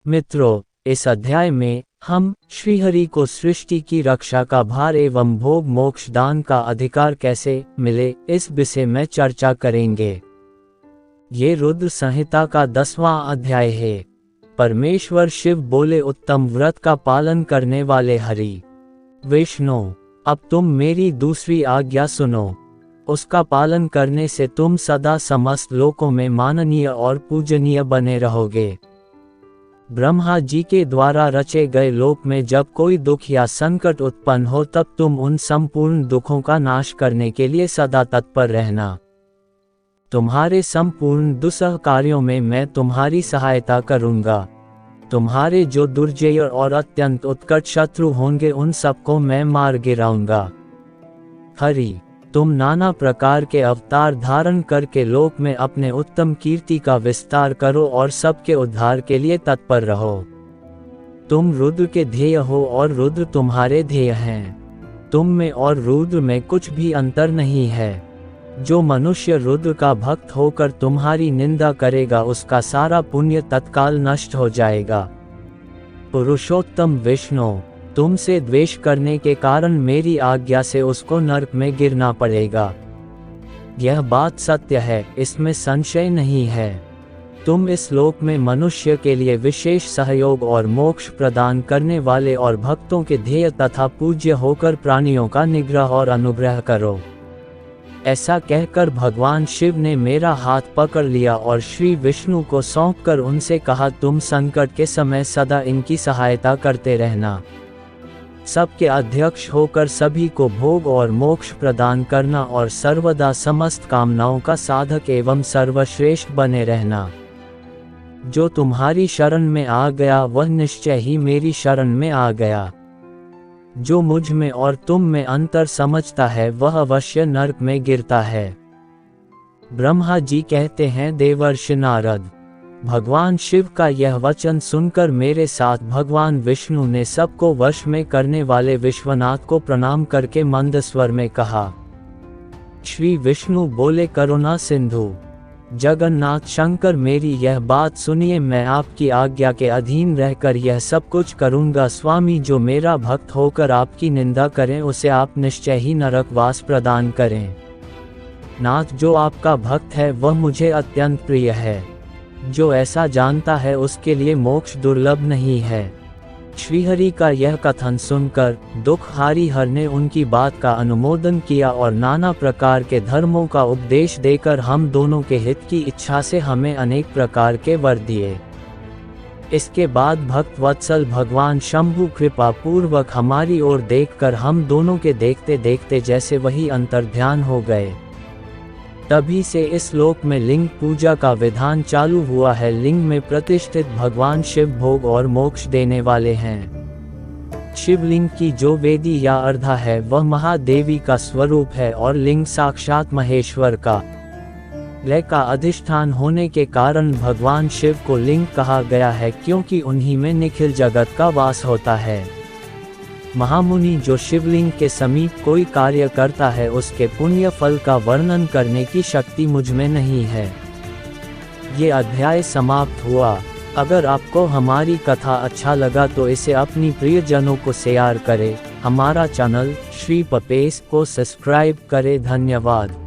मित्रों, इस अध्याय में हम श्रीहरि को सृष्टि की रक्षा का भार एवं भोग मोक्ष दान का अधिकार कैसे मिले, इस विषय में चर्चा करेंगे। ये रुद्र संहिता का 10वां अध्याय है। परमेश्वर शिव बोले, उत्तम व्रत का पालन करने वाले हरि विष्णु, अब तुम मेरी दूसरी आज्ञा सुनो। उसका पालन करने से तुम सदा समस्त लोकों में माननीय और पूजनीय बने रहोगे। ब्रह्मा जी के द्वारा रचे गए लोक में जब कोई दुख या संकट उत्पन्न हो, तब तुम उन संपूर्ण दुखों का नाश करने के लिए सदा तत्पर रहना। तुम्हारे संपूर्ण दुस्सह कार्यों में मैं तुम्हारी सहायता करूंगा। तुम्हारे जो दुर्जय और अत्यंत उत्कट शत्रु होंगे, उन सबको मैं मार गिराऊंगा। हरि, तुम नाना प्रकार के अवतार धारण करके लोक में अपने उत्तम कीर्ति का विस्तार करो और सबके उद्धार के लिए तत्पर रहो। तुम रुद्र के ध्येय हो और रुद्र तुम्हारे ध्येय हैं। तुम में और रुद्र में कुछ भी अंतर नहीं है। जो मनुष्य रुद्र का भक्त होकर तुम्हारी निंदा करेगा, उसका सारा पुण्य तत्काल नष्ट हो जाएगा। पुरुषोत्तम विष्णु, तुमसे द्वेष करने के कारण मेरी आज्ञा से उसको नरक में गिरना पड़ेगा। यह बात सत्य है, इसमें संशय नहीं है। तुम इस लोक में मनुष्य के लिए विशेष सहयोग और मोक्ष प्रदान करने वाले और भक्तों के ध्येय तथा पूज्य होकर प्राणियों का निग्रह और अनुग्रह करो। ऐसा कहकर भगवान शिव ने मेरा हाथ पकड़ लिया और श्री विष्णु को सौंपकर उनसे कहा, तुम संकट के समय सदा इनकी सहायता करते रहना। सबके अध्यक्ष होकर सभी को भोग और मोक्ष प्रदान करना और सर्वदा समस्त कामनाओं का साधक एवं सर्वश्रेष्ठ बने रहना। जो तुम्हारी शरण में आ गया, वह निश्चय ही मेरी शरण में आ गया। जो मुझ में और तुम में अंतर समझता है, वह अवश्य नरक में गिरता है। ब्रह्मा जी कहते हैं, देवर्षि नारद, भगवान शिव का यह वचन सुनकर मेरे साथ भगवान विष्णु ने सबको वश में करने वाले विश्वनाथ को प्रणाम करके मंद स्वर में कहा। श्री विष्णु बोले, करुणा सिंधु जगन्नाथ शंकर, मेरी यह बात सुनिए। मैं आपकी आज्ञा के अधीन रहकर यह सब कुछ करूंगा। स्वामी, जो मेरा भक्त होकर आपकी निंदा करें, उसे आप निश्चय ही नरकवास प्रदान करें। नाथ, जो आपका भक्त है वह मुझे अत्यंत प्रिय है। जो ऐसा जानता है उसके लिए मोक्ष दुर्लभ नहीं है। श्रीहरि का यह कथन सुनकर दुखहारी हर ने उनकी बात का अनुमोदन किया और नाना प्रकार के धर्मों का उपदेश देकर हम दोनों के हित की इच्छा से हमें अनेक प्रकार के वर दिए। इसके बाद भक्त वत्सल भगवान शंभु कृपा पूर्वक हमारी ओर देखकर हम दोनों के देखते देखते जैसे वही अंतर्ध्यान हो गए। तभी से इस लोक में लिंग पूजा का विधान चालू हुआ है। लिंग में प्रतिष्ठित भगवान शिव भोग और मोक्ष देने वाले हैं। शिवलिंग की जो वेदी या अर्धा है, वह महादेवी का स्वरूप है और लिंग साक्षात महेश्वर का लय का अधिष्ठान होने के कारण भगवान शिव को लिंग कहा गया है, क्योंकि उन्हीं में निखिल जगत का वास होता है। महामुनि, जो शिवलिंग के समीप कोई कार्य करता है, उसके पुण्य फल का वर्णन करने की शक्ति मुझ में नहीं है। ये अध्याय समाप्त हुआ। अगर आपको हमारी कथा अच्छा लगा तो इसे अपनी प्रियजनों को शेयर करें। हमारा चैनल श्री पपेश को सब्सक्राइब करें। धन्यवाद।